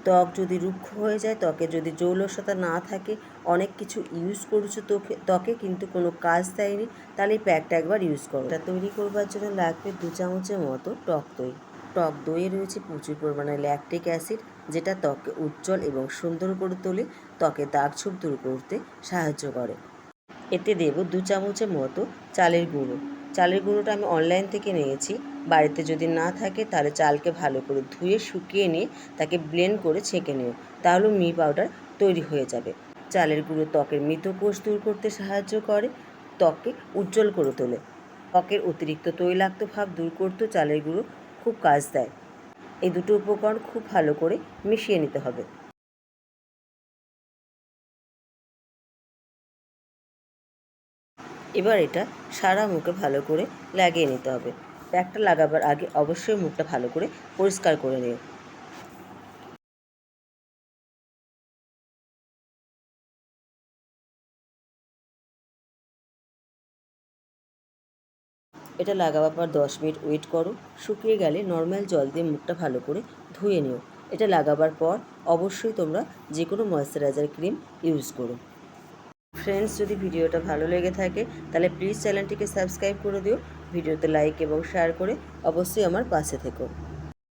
ত্বক যদি রুক্ষ হয়ে যায়, ত্বকে যদি জৌলসতা না থাকে, অনেক কিছু ইউজ করেছো ত্বকে কিন্তু কোনো কাজ দেয়নি, তাহলে এই প্যাকটা একবার ইউজ করো। এটা তৈরি করবার জন্য লাগবে 2 চামচের মতো টক দই। টক দইয়ে রয়েছে প্রচুর পরিমাণে ল্যাকটিক অ্যাসিড, যেটা ত্বককে উজ্জ্বল এবং সুন্দর করে তোলে, ত্বকে দাগ ছোপ দূর করতে সাহায্য করে। এতে দেব 2 চামচের মতো চালের গুঁড়ো। চালের গুঁড়োটা আমি অনলাইন থেকে নিয়েছি। বাড়িতে যদি না থাকে তাহলে চালকে ভালো করে ধুয়ে শুকিয়ে নিয়ে তাকে ব্লেন্ড করে ছেঁকে নিও, তাহলে মিহি পাউডার তৈরি হয়ে যাবে। চালের গুঁড়ো ত্বকের মৃত কোষ দূর করতে সাহায্য করে, ত্বককে উজ্জ্বল করে তোলে। ত্বকের অতিরিক্ত তৈলাক্ত ভাব দূর করতেও চালের গুঁড়ো খুব কাজ দেয়। এই দুটো উপকরণ খুব ভালো করে মিশিয়ে নিতে হবে। এবার এটা সারা মুখে ভালো করে লাগিয়ে নিতে হবে। প্যাকটা লাগাবার আগে অবশ্যই মুখটা ভালো করে পরিষ্কার করে নিও। এটা লাগাবার পর 10 মিনিট ওয়েট করো। শুকিয়ে গেলে নর্মাল জল দিয়ে মুখটা ভালো করে ধুয়ে নিও। এটা লাগাবার পর অবশ্যই তোমরা যে কোনো ময়েশ্চারাইজার ক্রিম ইউজ করো। ফ্রেন্ডস, যদি ভিডিওটা ভালো লেগে থাকে তাহলে প্লিজ চ্যানেলটিকে সাবস্ক্রাইব করে দিও। ভিডিওতে লাইক এবং শেয়ার করে অবশ্যই আমার পাশে থেকো।